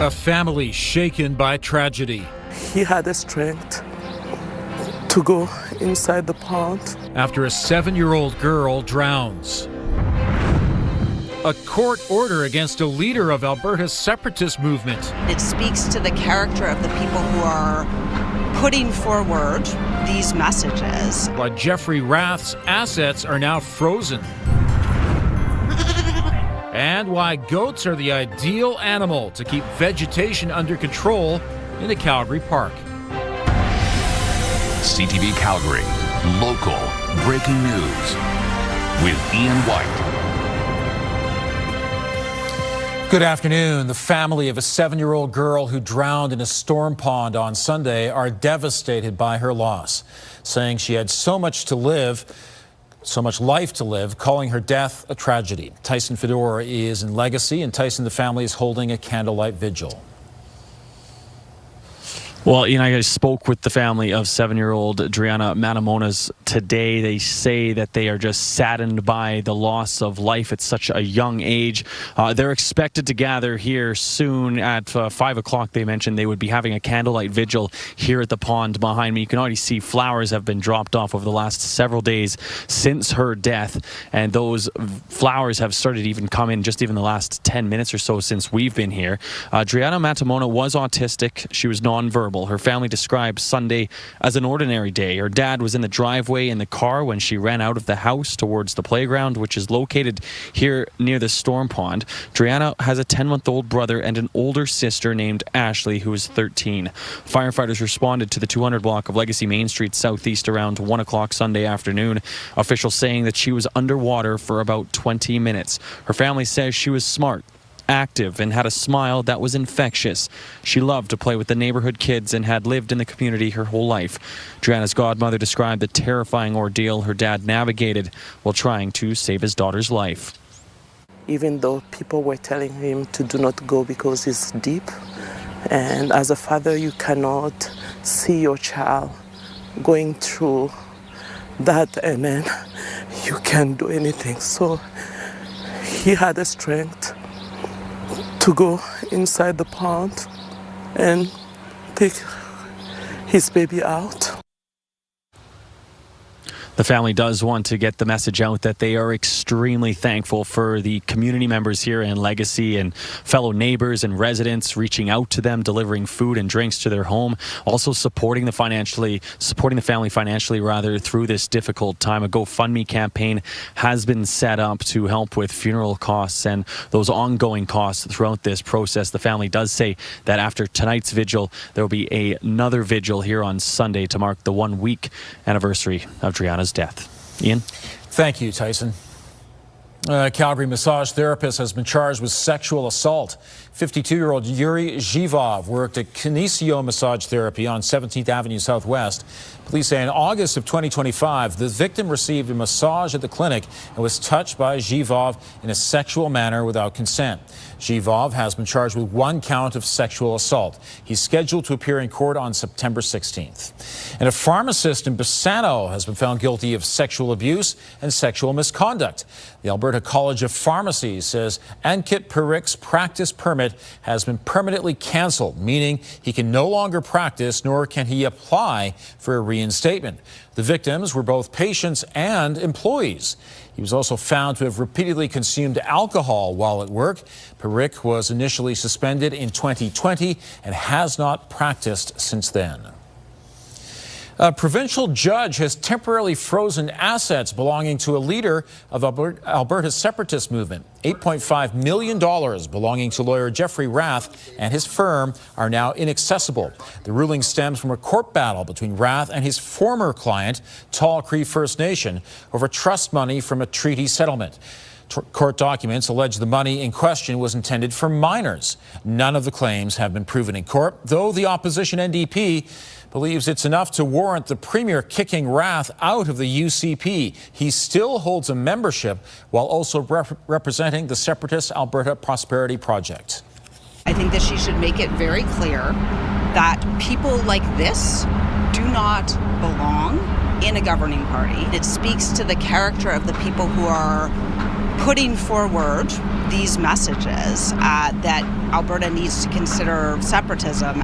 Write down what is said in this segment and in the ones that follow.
A family shaken by tragedy. He had the strength to go inside the pond. After a 7-year-old girl drowns. A court order against a leader of Alberta's Separatist movement. It speaks to the character of the people who are putting forward these messages. Why Jeffrey Rath's assets are now frozen. And why goats are the ideal animal to keep vegetation under control in a Calgary park. CTV Calgary, local breaking news with Ian White. Good afternoon. The family of a 7-year-old girl who drowned in a storm pond on Sunday are devastated by her loss, saying she had so much life to live, calling her death a tragedy. Tyson Fedor is in Legacy, and Tyson, the family is holding a candlelight vigil. Well, I spoke with the family of 7-year-old Driana Matamonas today. They say that they are just saddened by the loss of life at such a young age. They're expected to gather here soon at 5 o'clock. They mentioned they would be having a candlelight vigil here at the pond behind me. You can already see flowers have been dropped off over the last several days since her death. And those flowers have started to even come in just even the last 10 minutes or so since we've been here. Driana Matamona was autistic. She was nonverbal. Her family described Sunday as an ordinary day. Her dad was in the driveway in the car when she ran out of the house towards the playground, which is located here near the storm pond. Driana has a 10-month-old brother and an older sister named Ashley, who is 13. Firefighters responded to the 200 block of Legacy Main Street Southeast around 1 o'clock Sunday afternoon. Officials saying that she was underwater for about 20 minutes. Her family says she was smart, active, and had a smile that was infectious. She loved to play with the neighborhood kids and had lived in the community her whole life. Driana's godmother described the terrifying ordeal her dad navigated while trying to save his daughter's life. Even though people were telling him to do not go because it's deep, and as a father you cannot see your child going through that, and then you can't do anything. So he had the strength to go inside the pond and take his baby out. The family does want to get the message out that they are extremely thankful for the community members here in Legacy and fellow neighbors and residents reaching out to them, delivering food and drinks to their home, also supporting the family financially through this difficult time. A GoFundMe campaign has been set up to help with funeral costs and those ongoing costs throughout this process. The family does say that after tonight's vigil, there will be another vigil here on Sunday to mark the 1-week anniversary of Driana's death. Ian? Thank you, Tyson. A Calgary massage therapist has been charged with sexual assault. 52-year-old Yuri Zhivov worked at Kinesio Massage Therapy on 17th Avenue Southwest. Police say in August of 2025, the victim received a massage at the clinic and was touched by Zhivov in a sexual manner without consent. Zhivov has been charged with 1 count of sexual assault. He's scheduled to appear in court on September 16th. And a pharmacist in Bassano has been found guilty of sexual abuse and sexual misconduct. The Alberta College of Pharmacy says Ankit Parikh's practice permit has been permanently cancelled, meaning he can no longer practice nor can he apply for a reinstatement. The victims were both patients and employees. He was also found to have repeatedly consumed alcohol while at work. Parikh was initially suspended in 2020 and has not practiced since then. A provincial judge has temporarily frozen assets belonging to a leader of Alberta's Separatist movement. $8.5 million belonging to lawyer Jeffrey Rath and his firm are now inaccessible. The ruling stems from a court battle between Rath and his former client, Tall Cree First Nation, over trust money from a treaty settlement. Court documents allege the money in question was intended for minors. None of the claims have been proven in court, though the opposition NDP believes it's enough to warrant the Premier kicking Rath out of the UCP. He still holds a membership while also representing the Separatist Alberta Prosperity Project. I think that she should make it very clear that people like this do not belong in a governing party. It speaks to the character of the people who are putting forward these messages that Alberta needs to consider separatism.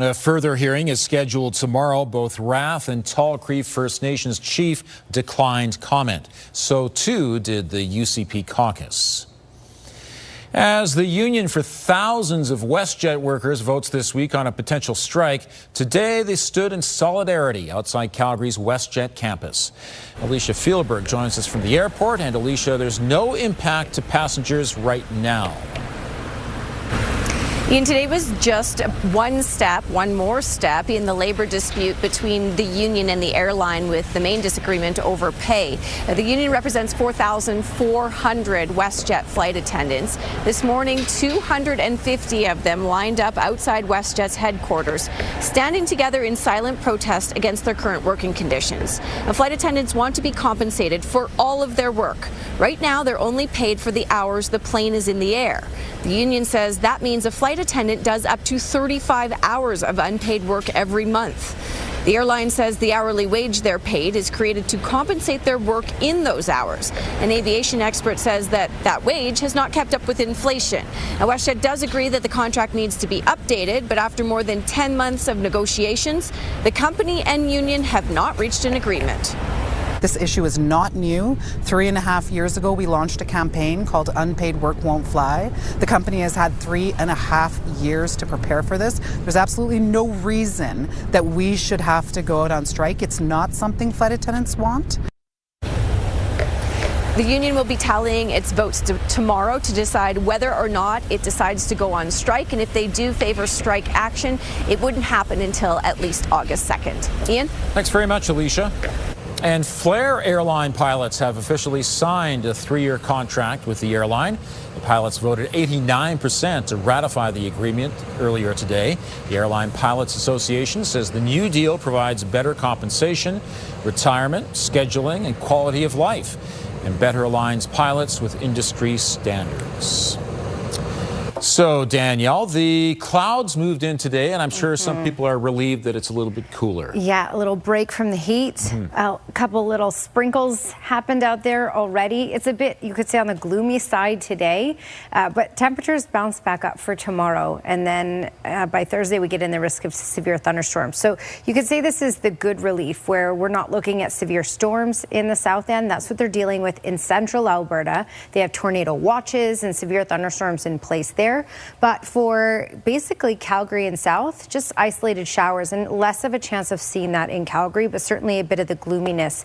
A further hearing is scheduled tomorrow. Both Wrath and Tall Cree First Nations chief declined comment. So too did the UCP caucus. As the union for thousands of WestJet workers votes this week on a potential strike, today they stood in solidarity outside Calgary's WestJet campus. Alicia Fieldberg joins us from the airport. And Alicia, there's no impact to passengers right now. Ian, today was just one more step in the labor dispute between the union and the airline, with the main disagreement over pay. The union represents 4,400 WestJet flight attendants. This morning, 250 of them lined up outside WestJet's headquarters, standing together in silent protest against their current working conditions. The flight attendants want to be compensated for all of their work. Right now, they're only paid for the hours the plane is in the air. The union says that means a flight attendant does up to 35 hours of unpaid work every month. The airline says the hourly wage they're paid is created to compensate their work in those hours. An aviation expert says that wage has not kept up with inflation. Now, WestJet does agree that the contract needs to be updated, but after more than 10 months of negotiations, the company and union have not reached an agreement. This issue is not new. 3.5 years ago, we launched a campaign called Unpaid Work Won't Fly. The company has had 3.5 years to prepare for this. There's absolutely no reason that we should have to go out on strike. It's not something flight attendants want. The union will be tallying its votes tomorrow to decide whether or not it decides to go on strike. And if they do favor strike action, it wouldn't happen until at least August 2nd. Ian? Thanks very much, Alicia. And Flair airline pilots have officially signed a 3-year contract with the airline. The pilots voted 89% to ratify the agreement earlier today. The Airline Pilots Association says the new deal provides better compensation, retirement, scheduling, and quality of life, and better aligns pilots with industry standards. So, Danielle, the clouds moved in today, and I'm sure some people are relieved that it's a little bit cooler. Yeah, a little break from the heat. A couple little sprinkles happened out there already. It's a bit, you could say, on the gloomy side today, but temperatures bounce back up for tomorrow. And then by Thursday, we get in the risk of severe thunderstorms. So you could say this is the good relief, where we're not looking at severe storms in the south end. That's what they're dealing with in central Alberta. They have tornado watches and severe thunderstorms in place there. But for basically Calgary and south, just isolated showers, and less of a chance of seeing that in Calgary, but certainly a bit of the gloominess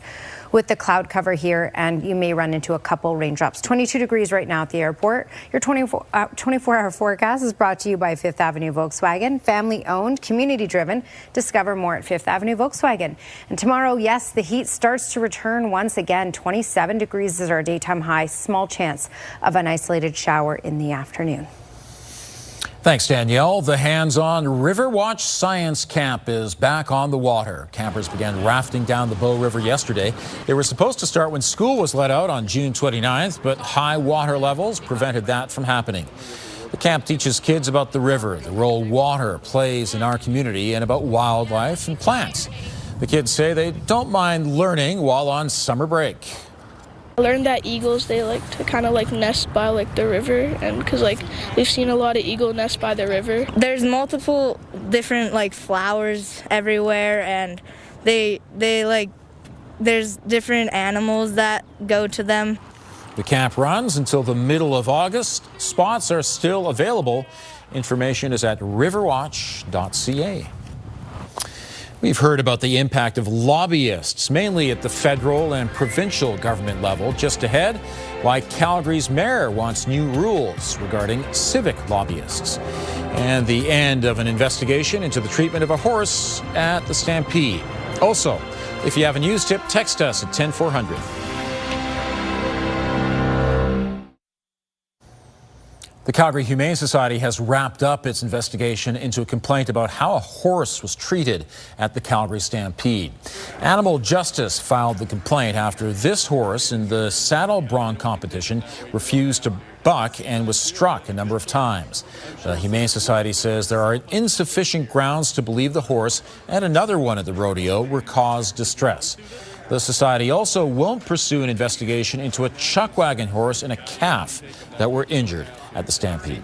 with the cloud cover here, and you may run into a couple raindrops. 22 degrees right now at the airport. Your 24-hour forecast is brought to you by Fifth Avenue Volkswagen, family-owned, community-driven. Discover more at Fifth Avenue Volkswagen. And tomorrow, yes, the heat starts to return once again. 27 degrees is our daytime high. Small chance of an isolated shower in the afternoon. Thanks, Danielle. The hands-on Riverwatch Science Camp is back on the water. Campers began rafting down the Bow River yesterday. They were supposed to start when school was let out on June 29th, but high water levels prevented that from happening. The camp teaches kids about the river, the role water plays in our community, and about wildlife and plants. The kids say they don't mind learning while on summer break. I learned that eagles, they like to kind of like nest by like the river, and because like we've seen a lot of eagle nests by the river. There's multiple different like flowers everywhere, and they like there's different animals that go to them. The camp runs until the middle of August. Spots are still available. Information is at riverwatch.ca. We've heard about the impact of lobbyists, mainly at the federal and provincial government level. Just ahead, why Calgary's mayor wants new rules regarding civic lobbyists. And the end of an investigation into the treatment of a horse at the Stampede. Also, if you have a news tip, text us at 10400. The Calgary Humane Society has wrapped up its investigation into a complaint about how a horse was treated at the Calgary Stampede. Animal Justice filed the complaint after this horse in the saddle bronc competition refused to buck and was struck a number of times. The Humane Society says there are insufficient grounds to believe the horse and another one at the rodeo were caused distress. The society also won't pursue an investigation into a chuck wagon horse and a calf that were injured at the stampede.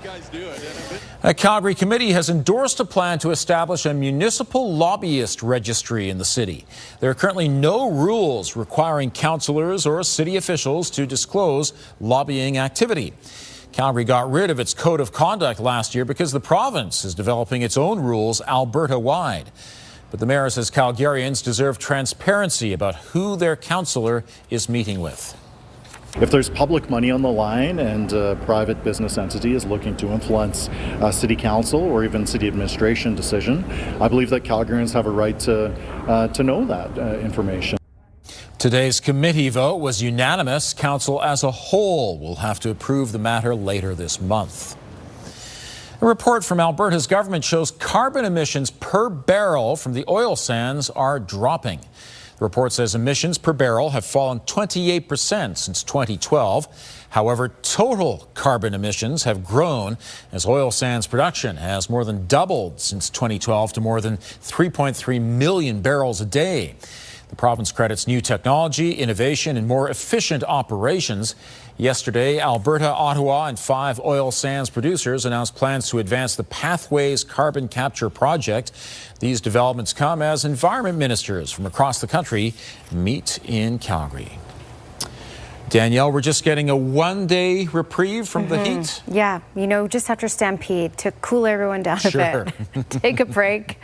A Calgary committee has endorsed a plan to establish a municipal lobbyist registry in the city. There are currently no rules requiring councillors or city officials to disclose lobbying activity. Calgary got rid of its code of conduct last year because the province is developing its own rules Alberta-wide. But the mayor says Calgarians deserve transparency about who their councillor is meeting with. If there's public money on the line and a private business entity is looking to influence a city council or even city administration decision, I believe that Calgarians have a right to know that information. Today's committee vote was unanimous. Council as a whole will have to approve the matter later this month. A report from Alberta's government shows carbon emissions per barrel from the oil sands are dropping. The report says emissions per barrel have fallen 28% since 2012. However, total carbon emissions have grown as oil sands production has more than doubled since 2012 to more than 3.3 million barrels a day. The province credits new technology, innovation, and more efficient operations. Yesterday, Alberta, Ottawa, and 5 oil sands producers announced plans to advance the Pathways carbon capture project. These developments come as environment ministers from across the country meet in Calgary. Danielle, we're just getting a one-day reprieve from the heat. Yeah, you know, just after Stampede to cool everyone down a bit, take a break,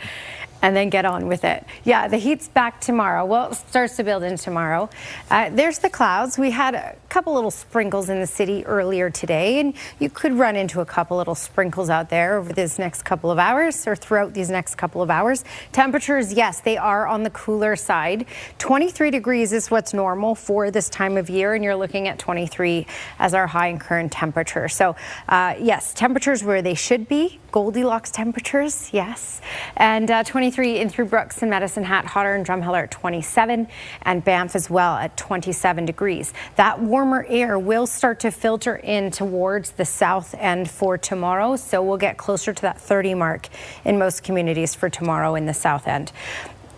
and then get on with it. Yeah, the heat's back tomorrow. Well, it starts to build in tomorrow. There's the clouds. We had a couple little sprinkles in the city earlier today, and you could run into a couple little sprinkles out there over this next couple of hours or throughout these next couple of hours. Temperatures, yes, they are on the cooler side. 23 degrees is what's normal for this time of year, and you're looking at 23 as our high and current temperature. So, yes, temperatures where they should be. Goldilocks temperatures, yes. And 23 in through Brooks and Medicine Hat, hotter in Drumheller at 27, and Banff as well at 27 degrees. That warmer air will start to filter in towards the south end for tomorrow, so we'll get closer to that 30 mark in most communities for tomorrow in the south end.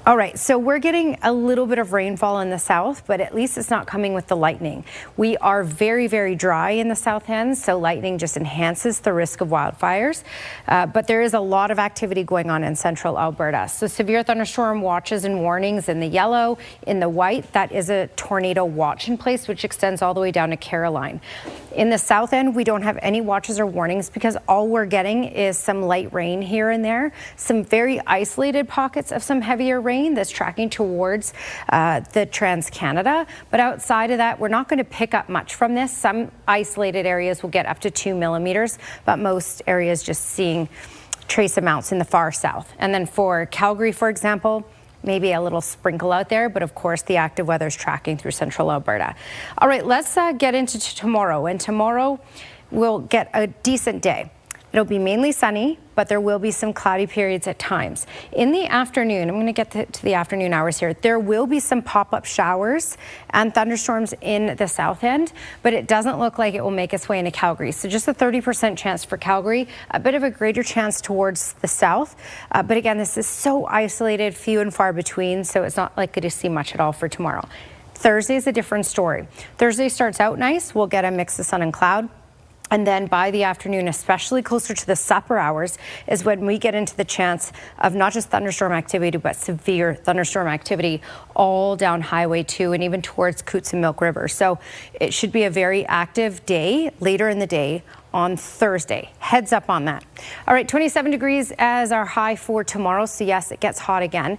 All right, so we're getting a little bit of rainfall in the south, but at least it's not coming with the lightning. We are very, very dry in the south end, so lightning just enhances the risk of wildfires. But there is a lot of activity going on in central Alberta. So severe thunderstorm watches and warnings in the yellow, in the white, that is a tornado watch in place, which extends all the way down to Caroline. In the south end, we don't have any watches or warnings because all we're getting is some light rain here and there, some very isolated pockets of some heavier rain that's tracking towards the Trans-Canada. But outside of that, we're not going to pick up much from this. Some isolated areas will get up to 2 millimeters, but most areas just seeing trace amounts in the far south. And then for Calgary, for example, maybe a little sprinkle out there, but of course the active weather is tracking through central Alberta. All right, let's get into tomorrow. And tomorrow we'll get a decent day. It'll be mainly sunny, but there will be some cloudy periods at times. In the afternoon, I'm going to get to the afternoon hours here, there will be some pop-up showers and thunderstorms in the south end, but it doesn't look like it will make its way into Calgary. So just a 30% chance for Calgary, a bit of a greater chance towards the south. But again, this is so isolated, few and far between, so it's not likely to see much at all for tomorrow. Thursday is a different story. Thursday starts out nice. We'll get a mix of sun and cloud. And then by the afternoon, especially closer to the supper hours, is when we get into the chance of not just thunderstorm activity, but severe thunderstorm activity all down Highway 2 and even towards Coots and Milk River. So it should be a very active day later in the day on Thursday. Heads up on that. All right, 27 degrees as our high for tomorrow. So yes, it gets hot again.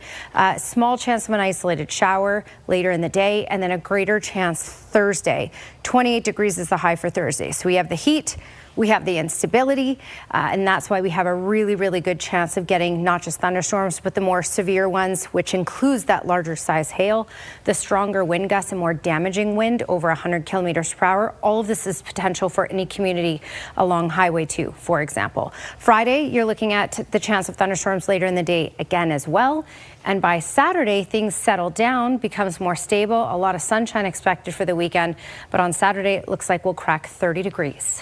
Small chance of an isolated shower later in the day, and then a greater chance Thursday. 28 degrees is the high for Thursday. So we have the heat, we have the instability, and that's why we have a really, really good chance of getting not just thunderstorms, but the more severe ones, which includes that larger size hail, the stronger wind gusts and more damaging wind over 100 kilometers per hour. All of this is potential for any community along Highway 2, for example. Friday, you're looking at the chance of thunderstorms later in the day again as well. And by Saturday, things settle down, becomes more stable. A lot of sunshine expected for the weekend. But on Saturday, it looks like we'll crack 30 degrees.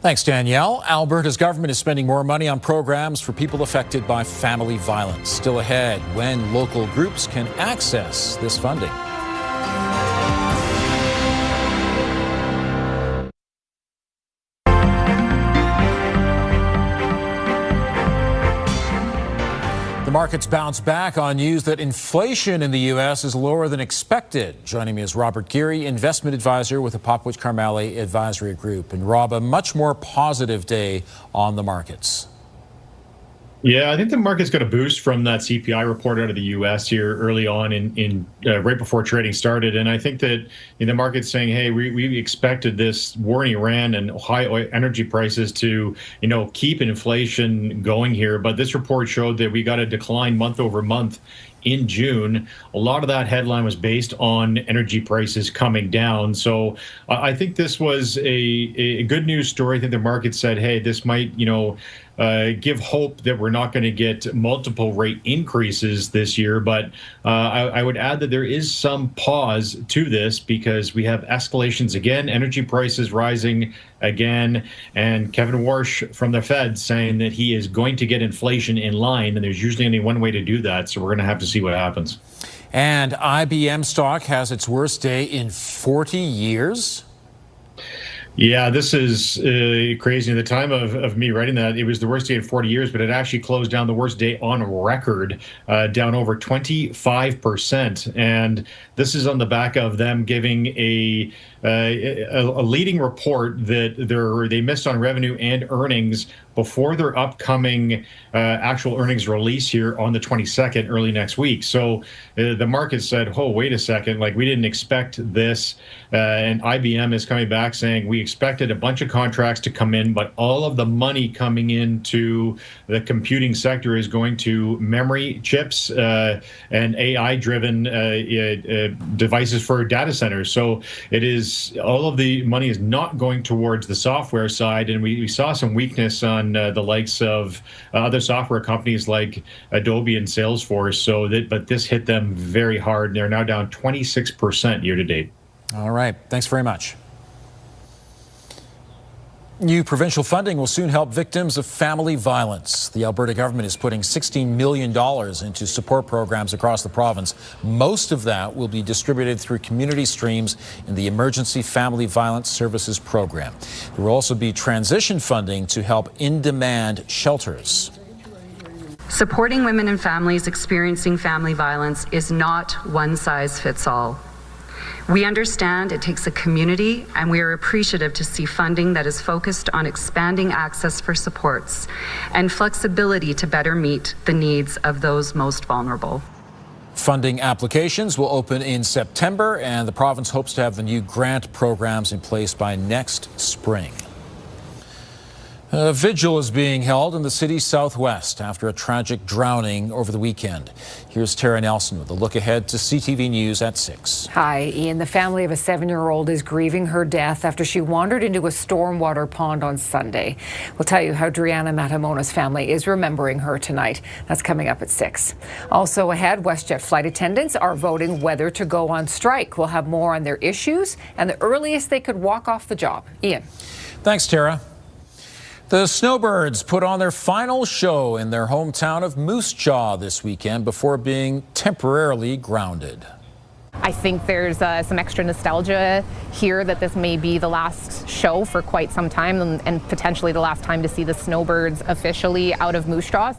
Thanks, Danielle. Alberta's government is spending more money on programs for people affected by family violence. Still ahead, when local groups can access this funding. The markets bounce back on news that inflation in the U.S. is lower than expected. Joining me is Robert Geary, investment advisor with the Popwich Carmeli Advisory Group. And Rob, a much more positive day on the markets. Yeah, I think the market's got a boost from that CPI report out of the U.S. here early on right before trading started. And I think that the market's saying, hey, we expected this war in Iran and high energy prices to, keep inflation going here. But this report showed that we got a decline month over month in June. A lot of that headline was based on energy prices coming down. So I think this was a good news story. I think the market said, hey, this might, give hope that we're not going to get multiple rate increases this year. But I would add that there is some pause to this because we have escalations again, energy prices rising again, and Kevin Warsh from the Fed saying that he is going to get inflation in line, and there's usually only one way to do that. So we're going to have to see what happens. And IBM stock has its worst day in 40 years. Yeah, this is crazy. At the time of me writing that, it was the worst day in 40 years, but it actually closed down the worst day on record, down over 25%. And this is on the back of them giving a leading report that they missed on revenue and earnings before their upcoming actual earnings release here on the 22nd, early next week. So the market said, oh, wait a second, we didn't expect this. And IBM is coming back saying we expected a bunch of contracts to come in, but all of the money coming into the computing sector is going to memory chips and AI-driven devices for data centers. So it is, all of the money is not going towards the software side. And we saw some weakness on the likes of other software companies like Adobe and Salesforce. But this hit them very hard. They're now down 26% year to date. All right. Thanks very much. New provincial funding will soon help victims of family violence. The Alberta government is putting $16 million into support programs across the province. Most of that will be distributed through community streams in the Emergency Family Violence Services program. There will also be transition funding to help in-demand shelters. Supporting women and families experiencing family violence is not one size fits all. We understand it takes a community, and we are appreciative to see funding that is focused on expanding access for supports and flexibility to better meet the needs of those most vulnerable. Funding applications will open in September, and the province hopes to have the new grant programs in place by next spring. A vigil is being held in the city's southwest after a tragic drowning over the weekend. Here's Tara Nelson with a look ahead to CTV News at 6. Hi, Ian. The family of a 7-year-old is grieving her death after she wandered into a stormwater pond on Sunday. We'll tell you how Driana Matamona's family is remembering her tonight. That's coming up at 6. Also ahead, WestJet flight attendants are voting whether to go on strike. We'll have more on their issues and the earliest they could walk off the job. Ian. Thanks, Tara. The Snowbirds put on their final show in their hometown of Moose Jaw this weekend before being temporarily grounded. I think there's some extra nostalgia here that this may be the last show for quite some time and potentially the last time to see the Snowbirds officially out of Moose Jaw.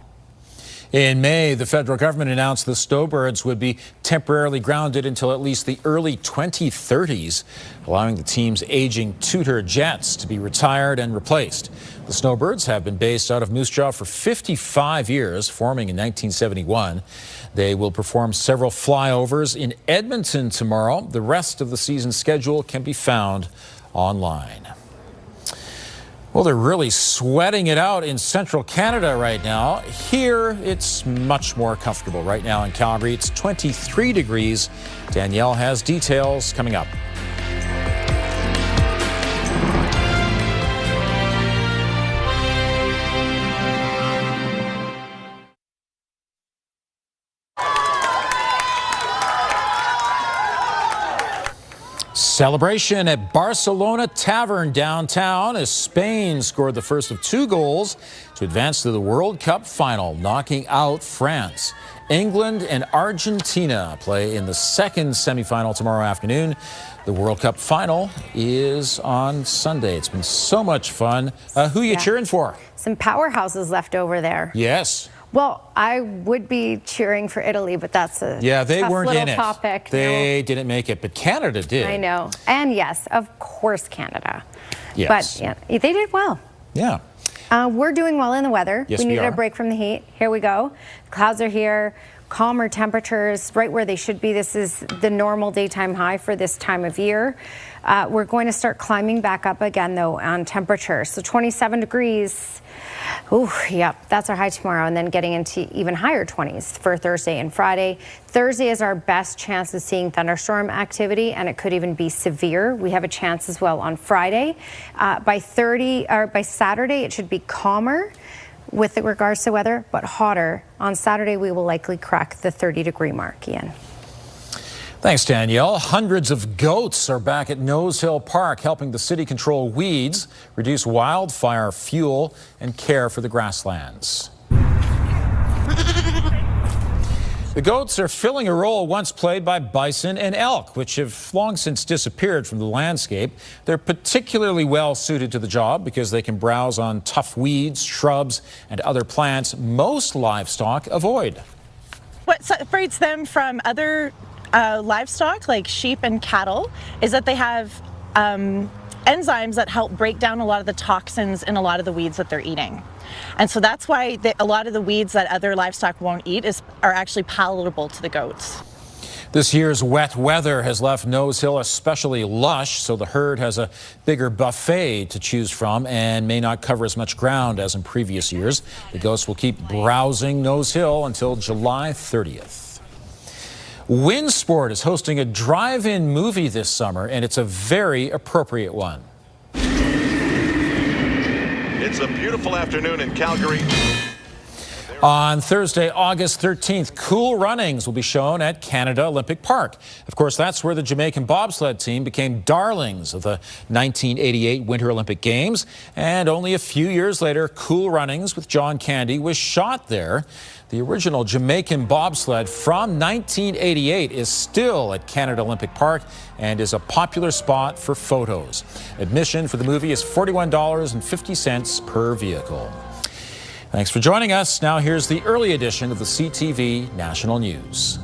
In May, the federal government announced the Snowbirds would be temporarily grounded until at least the early 2030s, allowing the team's aging Tudor jets to be retired and replaced. The Snowbirds have been based out of Moose Jaw for 55 years, forming in 1971. They will perform several flyovers in Edmonton tomorrow. The rest of the season schedule can be found online. Well, they're really sweating it out in central Canada right now. Here, it's much more comfortable right now in Calgary. It's 23 degrees. Danielle has details coming up. Celebration at Barcelona Tavern downtown as Spain scored the first of 2 goals to advance to the World Cup final, knocking out France. England and Argentina play in the second semifinal tomorrow afternoon. The World Cup final is on Sunday. It's been so much fun. Who are you cheering for? Some powerhouses left over there. Yes. Well, I would be cheering for Italy, but that's a they tough weren't little in it. Topic. They didn't make it, but Canada did. I know. And yes, of course, Canada. Yes. But yeah, they did well. Yeah. We're doing well in the weather. Yes, we needed we are. a break from the heat. Here we go. The clouds are here. Calmer temperatures, right where they should be. This is the normal daytime high for this time of year. We're going to start climbing back up again, though, on temperature. So 27 degrees. Ooh, yep, that's our high tomorrow, and then getting into even higher 20s for Thursday and Friday. Thursday is our best chance of seeing thunderstorm activity, and it could even be severe. We have a chance as well on Friday. By Saturday, it should be calmer with regards to weather, but hotter. On Saturday, we will likely crack the 30-degree mark, Ian. Thanks, Danielle. Hundreds of goats are back at Nose Hill Park, helping the city control weeds, reduce wildfire fuel, and care for the grasslands. The goats are filling a role once played by bison and elk, which have long since disappeared from the landscape. They're particularly well suited to the job because they can browse on tough weeds, shrubs, and other plants most livestock avoid. What separates them from other livestock like sheep and cattle is that they have enzymes that help break down a lot of the toxins in a lot of the weeds that they're eating. And so that's why a lot of the weeds that other livestock won't eat are actually palatable to the goats. This year's wet weather has left Nose Hill especially lush, so the herd has a bigger buffet to choose from and may not cover as much ground as in previous years. The goats will keep browsing Nose Hill until July 30th. Winsport is hosting a drive-in movie this summer, and it's a very appropriate one. It's a beautiful afternoon in Calgary. On Thursday, August 13th, Cool Runnings will be shown at Canada Olympic Park. Of course, that's where the Jamaican bobsled team became darlings of the 1988 Winter Olympic Games. And only a few years later, Cool Runnings with John Candy was shot there. The original Jamaican bobsled from 1988 is still at Canada Olympic Park and is a popular spot for photos. Admission for the movie is $41.50 per vehicle. Thanks for joining us. Now here's the early edition of the CTV National News.